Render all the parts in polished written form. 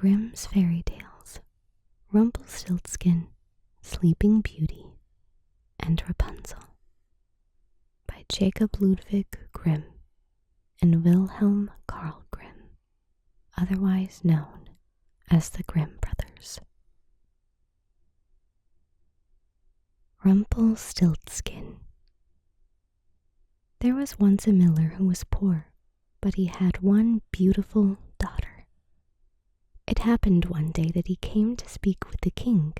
Grimm's Fairy Tales, Rumpelstiltskin, Sleeping Beauty, and Rapunzel by Jacob Ludwig Grimm and Wilhelm Carl Grimm, otherwise known as the Grimm brothers. Rumpelstiltskin. There was once a miller who was poor, but he had one beautiful daughter. It happened one day that he came to speak with the king,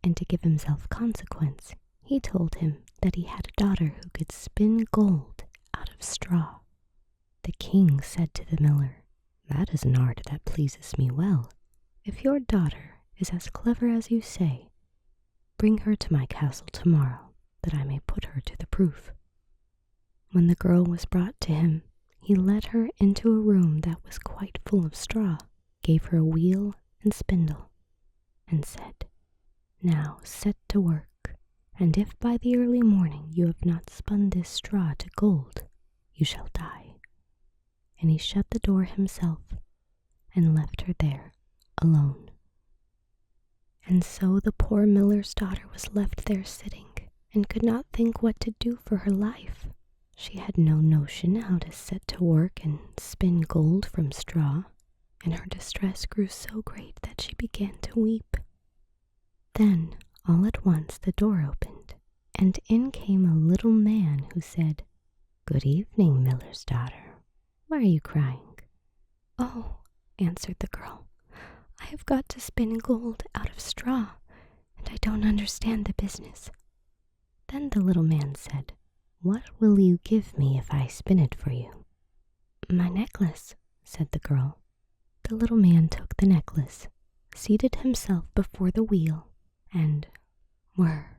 and to give himself consequence, he told him that he had a daughter who could spin gold out of straw. The king said to the miller, "That is an art that pleases me well. If your daughter is as clever as you say, bring her to my castle tomorrow, that I may put her to the proof." When the girl was brought to him, he led her into a room that was quite full of straw, gave her a wheel and spindle, and said, "Now set to work, and if by the early morning you have not spun this straw to gold, you shall die." And he shut the door himself and left her there alone. And so the poor miller's daughter was left there sitting, and could not think what to do for her life. She had no notion how to set to work and spin gold from straw, and her distress grew so great that she began to weep. Then, all at once, the door opened, and in came a little man who said, "Good evening, miller's daughter. Why are you crying?" "Oh," answered the girl, "I have got to spin gold out of straw, and I don't understand the business." Then the little man said, "What will you give me if I spin it for you?" "My necklace," said the girl. The little man took the necklace, seated himself before the wheel, and whir,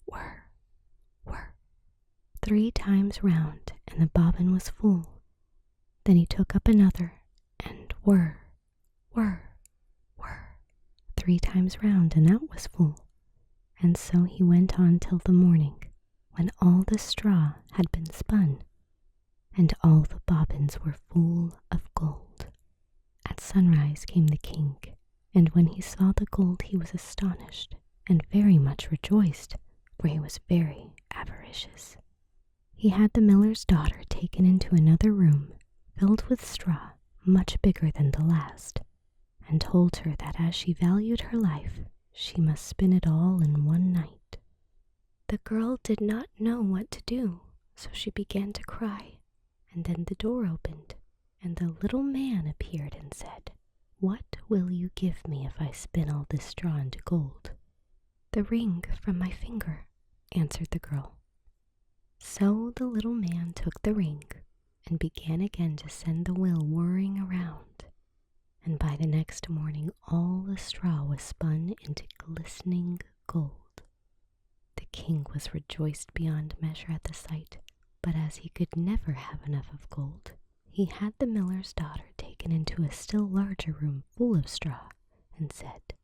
whir, whir, 3 times round, and the bobbin was full. Then he took up another, and whir, whir, whir, 3 times round, and that was full. And so he went on till the morning, when all the straw had been spun, and all the bobbins were full of gold. At sunrise came the king, and when he saw the gold he was astonished, and very much rejoiced, for he was very avaricious. He had the miller's daughter taken into another room, filled with straw much bigger than the last, and told her that as she valued her life, she must spin it all in one night. The girl did not know what to do, so she began to cry, and then the door opened, and the little man appeared and said, "What will you give me if I spin all this straw into gold?" "The ring from my finger," answered the girl. So the little man took the ring and began again to send the wheel whirring around, and by the next morning all the straw was spun into glistening gold. The king was rejoiced beyond measure at the sight, but as he could never have enough of gold, he had the miller's daughter taken into a still larger room full of straw, and said,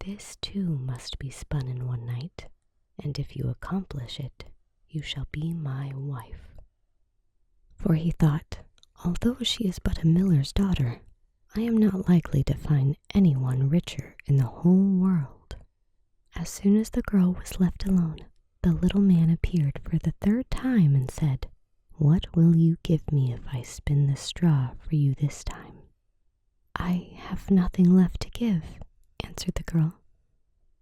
"This too must be spun in one night, and if you accomplish it, you shall be my wife." For he thought, "Although she is but a miller's daughter, I am not likely to find anyone richer in the whole world." As soon as the girl was left alone, the little man appeared for the 3rd time and said, "What will you give me if I spin the straw for you this time?" "I have nothing left to give," answered the girl.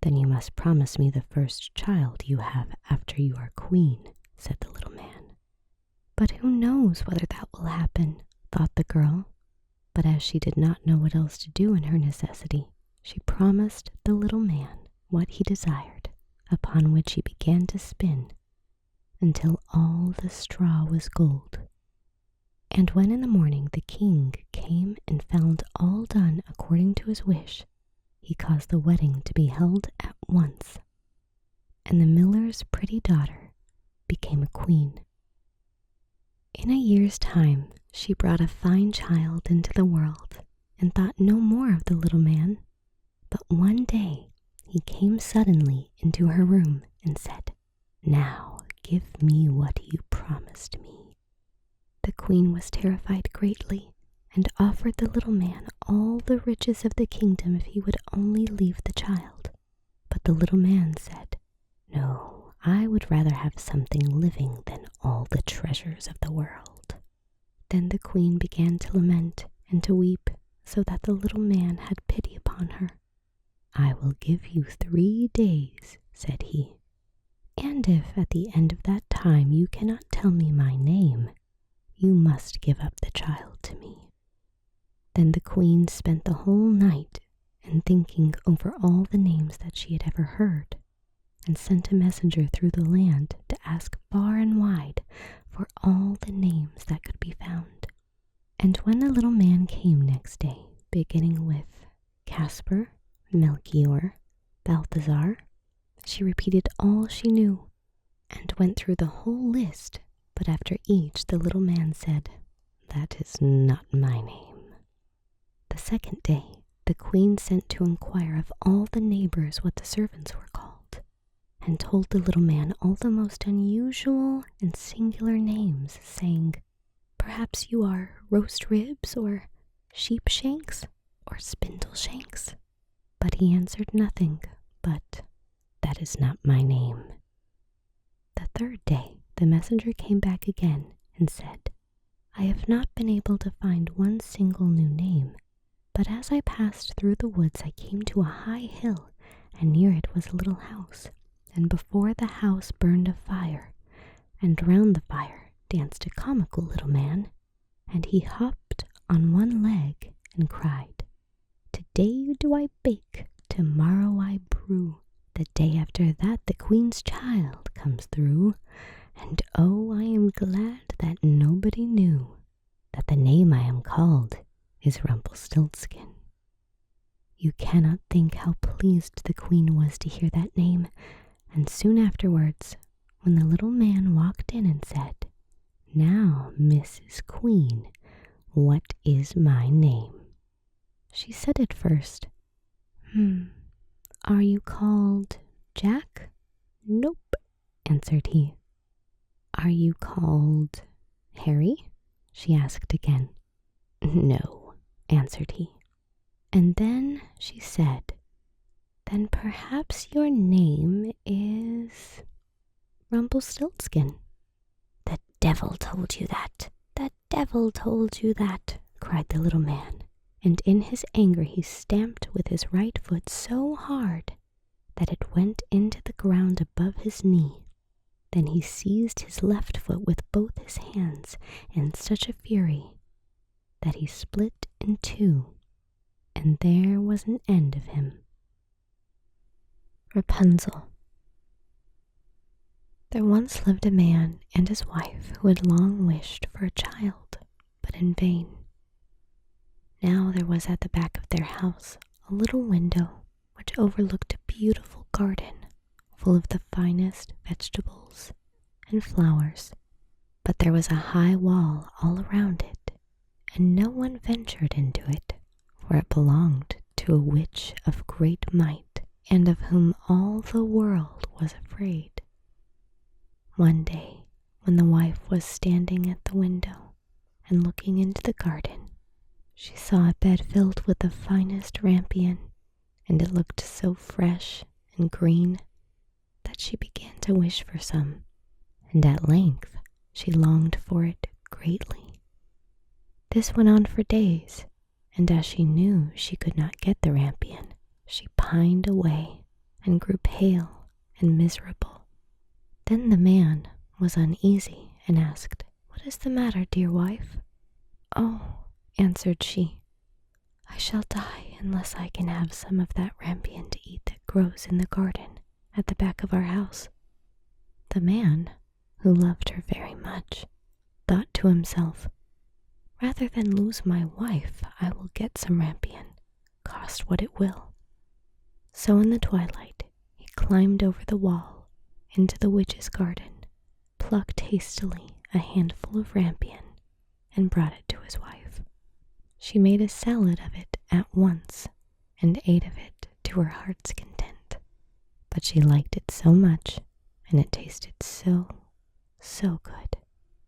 "Then you must promise me the first child you have after you are queen," said the little man. "But who knows whether that will happen?" thought the girl. But as she did not know what else to do in her necessity, she promised the little man what he desired, upon which he began to spin until all the straw was gold. And when in the morning the king came and found all done according to his wish, he caused the wedding to be held at once, and the miller's pretty daughter became a queen. In a year's time, she brought a fine child into the world, and thought no more of the little man. But one day he came suddenly into her room and said, "Now give me what you promised me." The queen was terrified greatly, and offered the little man all the riches of the kingdom if he would only leave the child. But the little man said, "No, I would rather have something living than all the treasures of the world." Then the queen began to lament and to weep, so that the little man had pity upon her. "I will give you 3 days," said he, "and if at the end of that time you cannot tell me my name, you must give up the child to me." Then the queen spent the whole night in thinking over all the names that she had ever heard, and sent a messenger through the land to ask far and wide for all the names that could be found. And when the little man came next day, beginning with Casper, Melchior, Balthazar, she repeated all she knew and went through the whole list, but after each the little man said, "That is not my name." The second day, the queen sent to inquire of all the neighbors what the servants were called, and told the little man all the most unusual and singular names, saying, "Perhaps you are roast ribs, or sheep shanks, or spindle shanks." But he answered nothing but, "That is not my name." The third day, the messenger came back again and said, "I have not been able to find one single new name, but as I passed through the woods I came to a high hill, and near it was a little house, and before the house burned a fire, and round the fire danced a comical little man, and he hopped on one leg and cried, 'Today do I bake, tomorrow I brew, the day after that the queen's child comes through, and oh, I am glad that nobody knew that the name I am called is Rumpelstiltskin.'" You cannot think how pleased the queen was to hear that name, and soon afterwards, when the little man walked in and said, "Now, Mrs. Queen, what is my name?" she said at first, "Are you called Jack?" "Nope," answered he. "Are you called Harry?" she asked again. "No," answered he. And then she said, "Then perhaps your name is Rumpelstiltskin." "The devil told you that! The devil told you that!" cried the little man, and in his anger he stamped with his right foot so hard that it went into the ground above his knee. Then he seized his left foot with both his hands in such a fury that he split in two, and there was an end of him. Rapunzel. There once lived a man and his wife who had long wished for a child, but in vain. Now there was at the back of their house a little window which overlooked a beautiful garden full of the finest vegetables and flowers, but there was a high wall all around it, and no one ventured into it, for it belonged to a witch of great might, and of whom all the world was afraid. One day, when the wife was standing at the window and looking into the garden, she saw a bed filled with the finest rampion, and it looked so fresh and green that she began to wish for some, and at length she longed for it greatly. This went on for days, and as she knew she could not get the rampion, she pined away and grew pale and miserable. Then the man was uneasy and asked, "What is the matter, dear wife?" "Oh," answered she, "I shall die unless I can have some of that rampion to eat that grows in the garden at the back of our house." The man, who loved her very much, thought to himself, "Rather than lose my wife, I will get some rampion, cost what it will." So in the twilight he climbed over the wall into the witch's garden, plucked hastily a handful of rampion, and brought it to his wife. She made a salad of it at once and ate of it to her heart's content, but she liked it so much, and it tasted so good,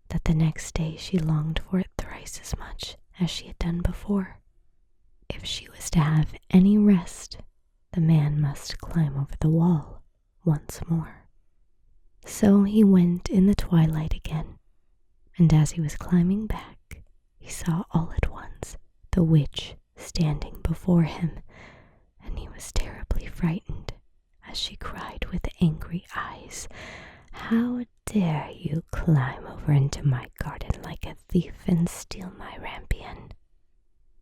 that the next day she longed for it thrice as much as she had done before. If she was to have any rest, the man must climb over the wall once more. So he went in the twilight again, and as he was climbing back, he saw all at once the witch standing before him, and he was terribly frightened as she cried with angry eyes, "How dare you climb over into my garden like a thief and steal my rampion?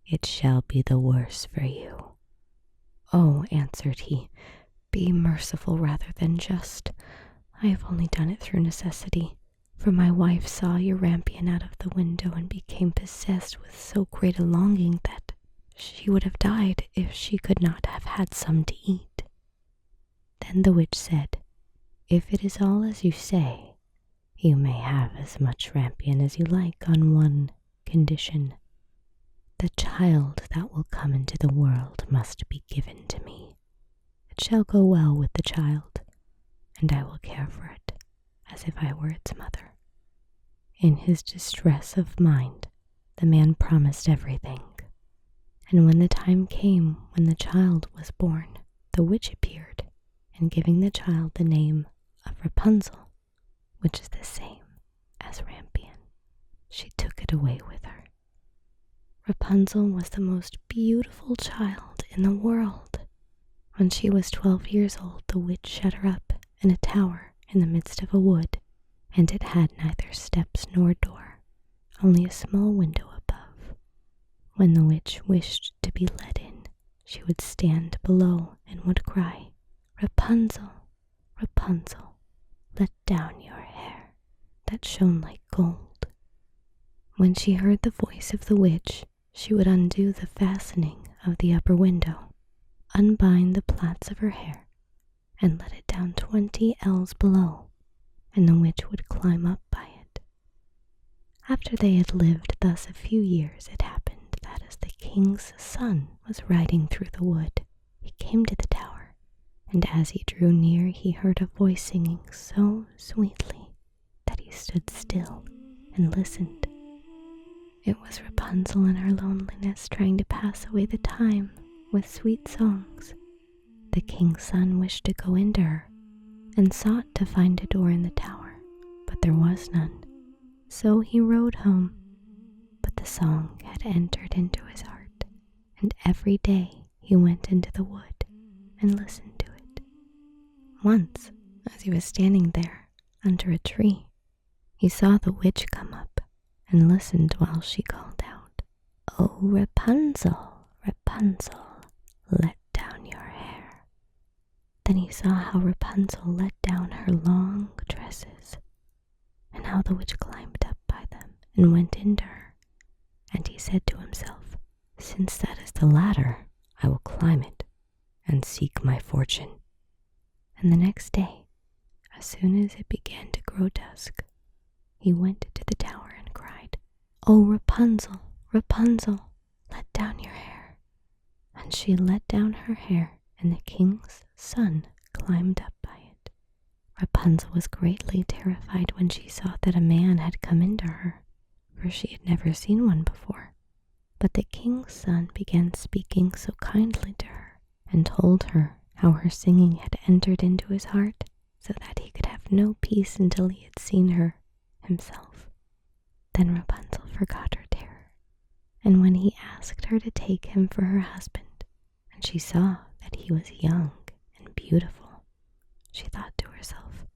It shall be the worse for you." "Oh," answered he, "be merciful rather than just. I have only done it through necessity, for my wife saw your rampion out of the window and became possessed with so great a longing that she would have died if she could not have had some to eat." Then the witch said, "If it is all as you say, you may have as much rampion as you like on one condition. The child that will come into the world must be given to me. It shall go well with the child, and I will care for it as if I were its mother." In his distress of mind, the man promised everything. And when the time came when the child was born, the witch appeared, and giving the child the name of Rapunzel, which is the same as rampion, she took it away with her. Rapunzel was the most beautiful child in the world. When she was 12 years old, the witch shut her up in a tower in the midst of a wood, and it had neither steps nor door, only a small window above. When the witch wished to be let in, she would stand below and would cry, "Rapunzel, Rapunzel, let down your hair that shone like gold." When she heard the voice of the witch, she would undo the fastening of the upper window, unbind the plaits of her hair, and let it down 20 ells below, and the witch would climb up by it. After they had lived thus a few years, it happened that as the king's son was riding through the wood, he came to the tower, and as he drew near, he heard a voice singing so sweetly that he stood still and listened. It was Rapunzel in her loneliness trying to pass away the time with sweet songs. The king's son wished to go into her and sought to find a door in the tower, but there was none. So he rode home, but the song had entered into his heart, and every day he went into the wood and listened to it. Once, as he was standing there under a tree, he saw the witch come up and listened while she called out, "Oh, Rapunzel, Rapunzel, let down your hair." Then he saw how Rapunzel let down her long tresses, and how the witch climbed up by them and went into her. And he said to himself, "Since that is the ladder, I will climb it and seek my fortune." And the next day, as soon as it began to grow dusk, he went to the tower and cried, "Oh, Rapunzel, Rapunzel, let down your hair." And she let down her hair, and the king's son climbed up by it. Rapunzel was greatly terrified when she saw that a man had come into her, for she had never seen one before. But the king's son began speaking so kindly to her, and told her how her singing had entered into his heart, so that he could have no peace until he had seen her himself. Then Rapunzel forgot her terror, and when he asked her to take him for her husband, and she saw that he was young and beautiful, she thought to herself,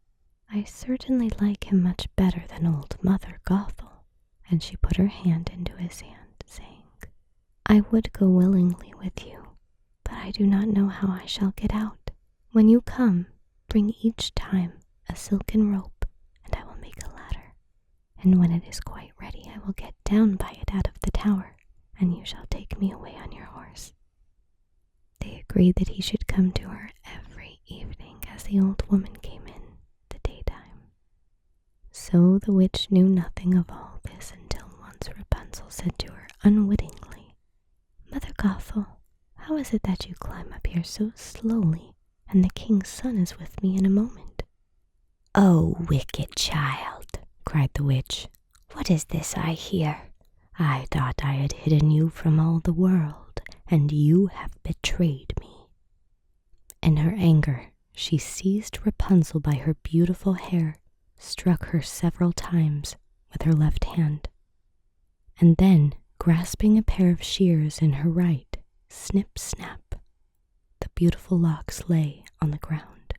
"I certainly like him much better than old Mother Gothel," and she put her hand into his hand, saying, "I would go willingly with you, but I do not know how I shall get out. When you come, bring each time a silken rope, and I will make a ladder, and when it is quite ready, I will get down by it out of the tower, and you shall take me away on your horse." They agreed that he should come to her every evening as the old woman came in the daytime. So the witch knew nothing of all this until once Rapunzel said to her unwittingly, "Mother Gothel, how is it that you climb up here so slowly, and the king's son is with me in a moment?" "Oh, wicked child," cried the witch, "what is this I hear? I thought I had hidden you from all the world, and you have betrayed me." In her anger, she seized Rapunzel by her beautiful hair, struck her several times with her left hand, and then, grasping a pair of shears in her right, snip, snap, the beautiful locks lay on the ground.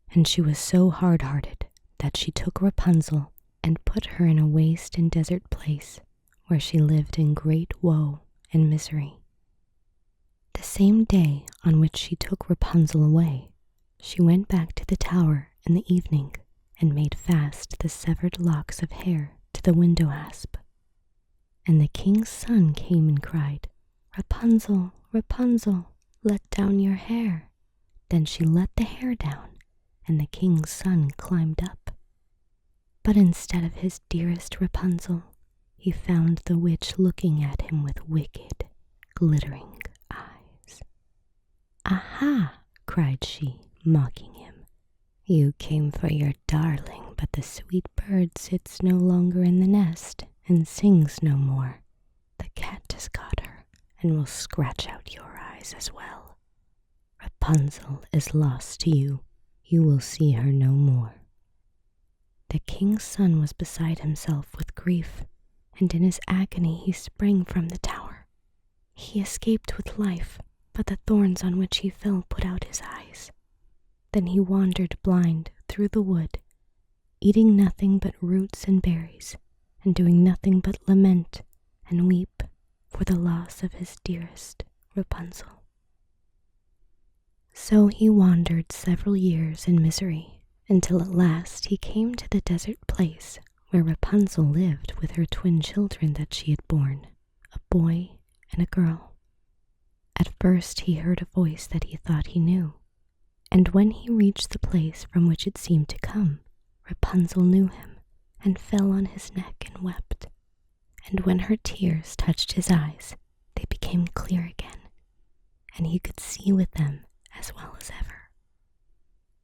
And she was so hard-hearted that she took Rapunzel and put her in a waste and desert place where she lived in great woe and misery. The same day on which she took Rapunzel away, she went back to the tower in the evening and made fast the severed locks of hair to the window hasp. And the king's son came and cried, "Rapunzel, Rapunzel, let down your hair." Then she let the hair down, and the king's son climbed up. But instead of his dearest Rapunzel, he found the witch looking at him with wicked, glittering eyes. "Aha!" cried she, mocking him. "You came for your darling, but the sweet bird sits no longer in the nest and sings no more. The cat has got her and will scratch out your eyes as well. Rapunzel is lost to you. You will see her no more." The king's son was beside himself with grief, and in his agony he sprang from the tower. He escaped with life, but the thorns on which he fell put out his eyes. Then he wandered blind through the wood, eating nothing but roots and berries, and doing nothing but lament and weep for the loss of his dearest Rapunzel. So he wandered several years in misery, until at last he came to the desert place where Rapunzel lived with her twin children that she had borne, a boy and a girl. At first he heard a voice that he thought he knew, and when he reached the place from which it seemed to come, Rapunzel knew him and fell on his neck and wept. And when her tears touched his eyes, they became clear again, and he could see with them as well as ever.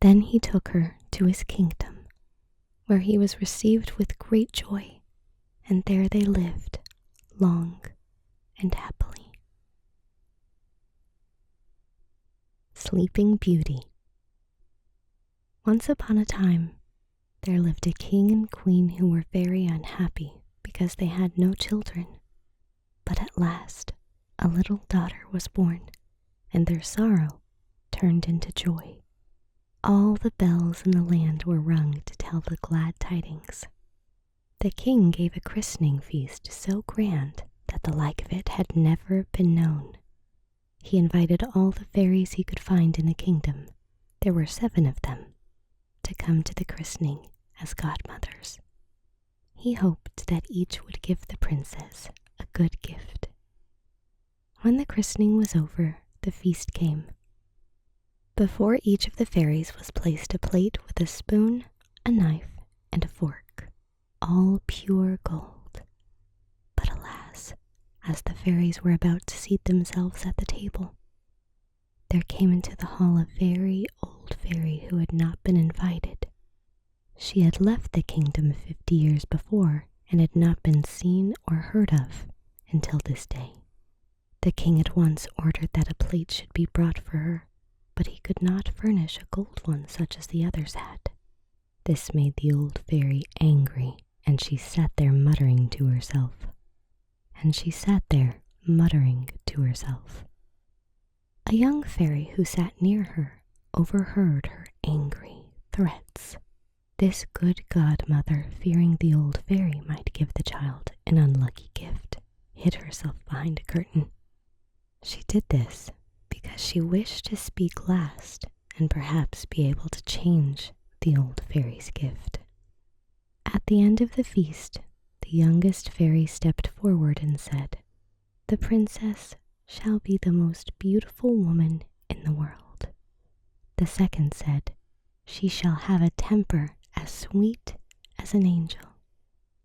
Then he took her to his kingdom, where he was received with great joy, and there they lived long and happily. Sleeping Beauty. Once upon a time, there lived a king and queen who were very unhappy because they had no children. But at last, a little daughter was born, and their sorrow turned into joy. All the bells in the land were rung to tell the glad tidings. The king gave a christening feast so grand that the like of it had never been known. He invited all the fairies he could find in the kingdom, there were 7 of them, to come to the christening as godmothers. He hoped that each would give the princess a good gift. When the christening was over, the feast came. Before each of the fairies was placed a plate with a spoon, a knife, and a fork, all pure gold. But alas, as the fairies were about to seat themselves at the table, there came into the hall a very old fairy who had not been invited. She had left the kingdom 50 years before and had not been seen or heard of until this day. The king at once ordered that a plate should be brought for her, but he could not furnish a gold one such as the others had. This made the old fairy angry, and she sat there muttering to herself. A young fairy who sat near her overheard her angry threats. This good godmother, fearing the old fairy might give the child an unlucky gift, hid herself behind a curtain. She did this because she wished to speak last and perhaps be able to change the old fairy's gift. At the end of the feast, the youngest fairy stepped forward and said, "The princess shall be the most beautiful woman in the world." The second said, "She shall have a temper as sweet as an angel."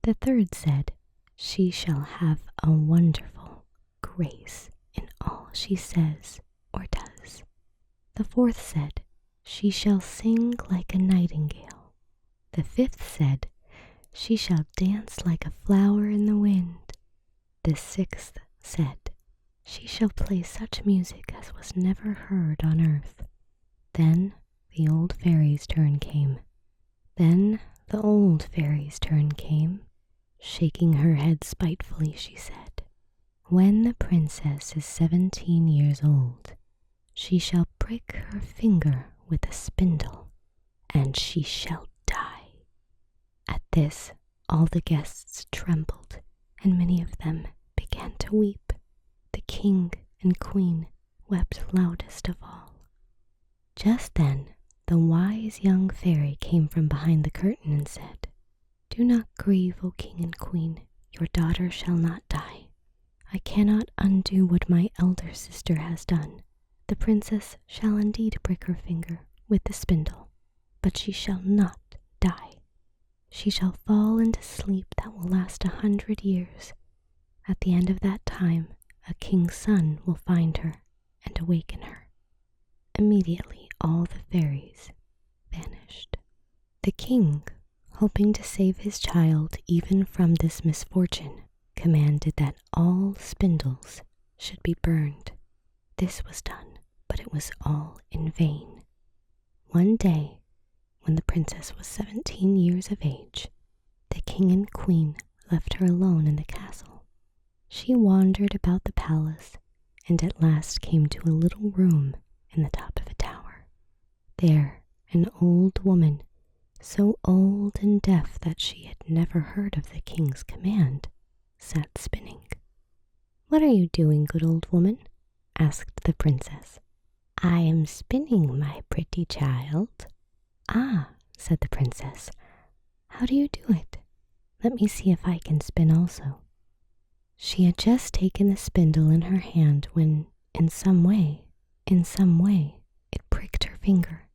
The third said, "She shall have a wonderful grace in all she says or does." The fourth said, "She shall sing like a nightingale." The fifth said, "She shall dance like a flower in the wind." The sixth said, "She shall play such music as was never heard on earth." Then the old fairy's turn came. Then the old fairy's turn came. Shaking her head spitefully, she said, "When the princess is 17 years old, she shall prick her finger with a spindle, and she shall die." At this, all the guests trembled, and many of them began to weep. The king and queen wept loudest of all. Just then, the wise young fairy came from behind the curtain and said, "Do not grieve, O king and queen. Your daughter shall not die. I cannot undo what my elder sister has done. The princess shall indeed prick her finger with the spindle, but she shall not die. She shall fall into sleep that will last 100 years. At the end of that time, a king's son will find her and awaken her." Immediately, all the fairies vanished. The king, hoping to save his child even from this misfortune, commanded that all spindles should be burned. This was done, but it was all in vain. One day, when the princess was 17 years of age, the king and queen left her alone in the castle. She wandered about the palace and at last came to a little room in the top of a tower. There, an old woman, so old and deaf that she had never heard of the king's command, sat spinning. "What are you doing, good old woman?" asked the princess. "I am spinning, my pretty child." "Ah," said the princess, "how do you do it? Let me see if I can spin also." She had just taken the spindle in her hand when, in some way, it pricked her finger.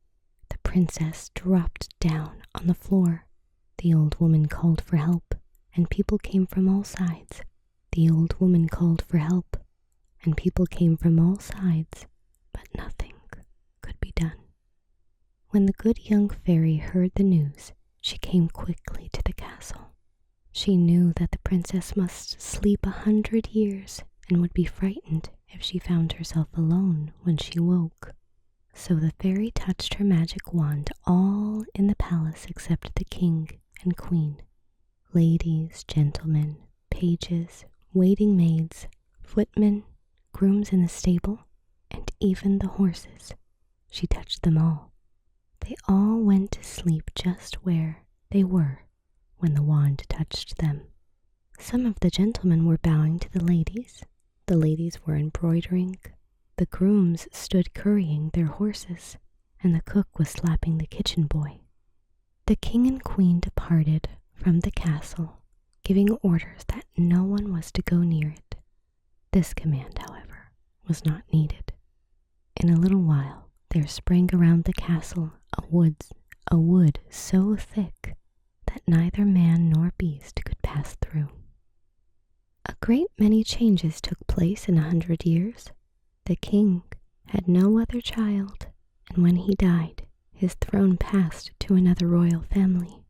The princess dropped down on the floor. The old woman called for help, and people came from all sides. The old woman called for help, and people came from all sides, but nothing could be done. When the good young fairy heard the news, she came quickly to the castle. She knew that the princess must sleep 100 years and would be frightened if she found herself alone when she woke. So the fairy touched her magic wand all in the palace except the king and queen. Ladies, gentlemen, pages, waiting maids, footmen, grooms in the stable, and even the horses. She touched them all. They all went to sleep just where they were when the wand touched them. Some of the gentlemen were bowing to the ladies were embroidering, the grooms stood currying their horses, and the cook was slapping the kitchen boy. The king and queen departed from the castle, giving orders that no one was to go near it. This command, however, was not needed. In a little while, there sprang around the castle a wood so thick that neither man nor beast could pass through. A great many changes took place in 100 years. The king had no other child, and when he died, his throne passed to another royal family.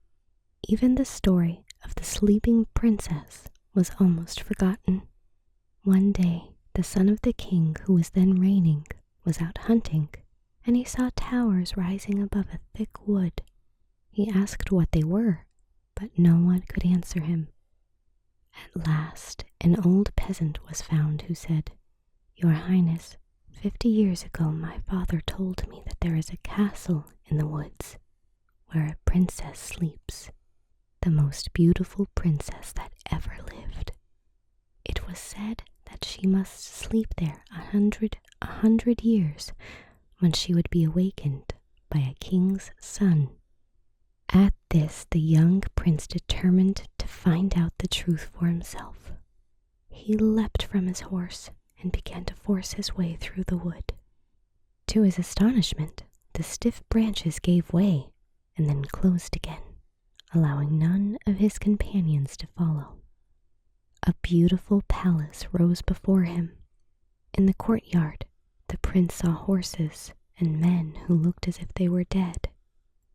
Even the story of the sleeping princess was almost forgotten. One day, the son of the king who was then reigning was out hunting, and he saw towers rising above a thick wood. He asked what they were, but no one could answer him. At last, an old peasant was found who said, "Your Highness, 50 years ago my father told me that there is a castle in the woods where a princess sleeps, the most beautiful princess that ever lived. It was said that she must sleep there a hundred years when she would be awakened by a king's son." At this, the young prince determined to find out the truth for himself. He leapt from his horse and began to force his way through the wood. To his astonishment, the stiff branches gave way and then closed again, allowing none of his companions to follow. A beautiful palace rose before him. In the courtyard, the prince saw horses and men who looked as if they were dead,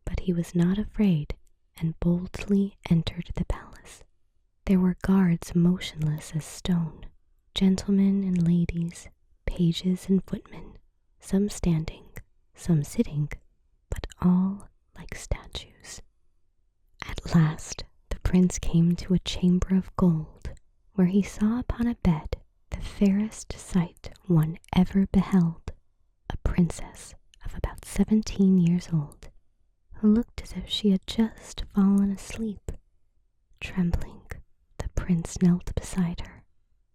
but he was not afraid and boldly entered the palace. There were guards motionless as stone, gentlemen and ladies, pages and footmen, some standing, some sitting, but all like statues. At last the prince came to a chamber of gold, where he saw upon a bed the fairest sight one ever beheld, a princess of about 17 years old, who looked as if she had just fallen asleep. Trembling, the prince knelt beside her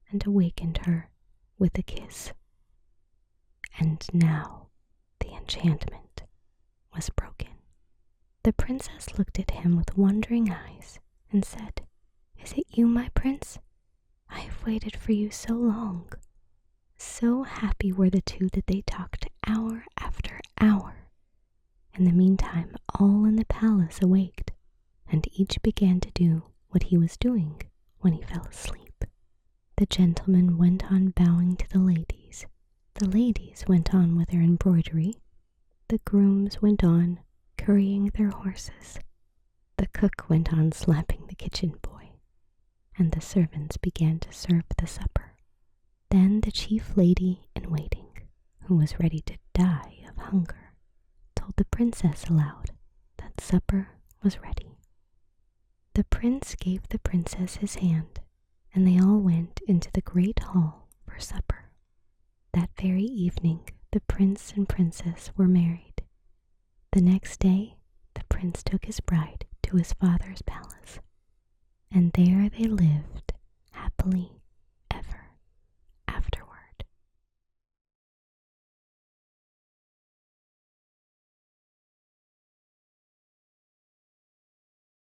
and awakened her with a kiss. And now the enchantment was broken. The princess looked at him with wondering eyes and said, "Is it you, my prince? I have waited for you so long." So happy were the two that they talked hour after hour. In the meantime, all in the palace awaked, and each began to do what he was doing when he fell asleep. The gentlemen went on bowing to the ladies. The ladies went on with their embroidery. The grooms went on currying their horses. The cook went on slapping the kitchen boy, and the servants began to serve the supper. Then the chief lady in waiting, who was ready to die of hunger, told the princess aloud that supper was ready. The prince gave the princess his hand, and they all went into the great hall for supper. That very evening the prince and princess were married. The next day the prince took his bride to his father's palace, and there they lived happily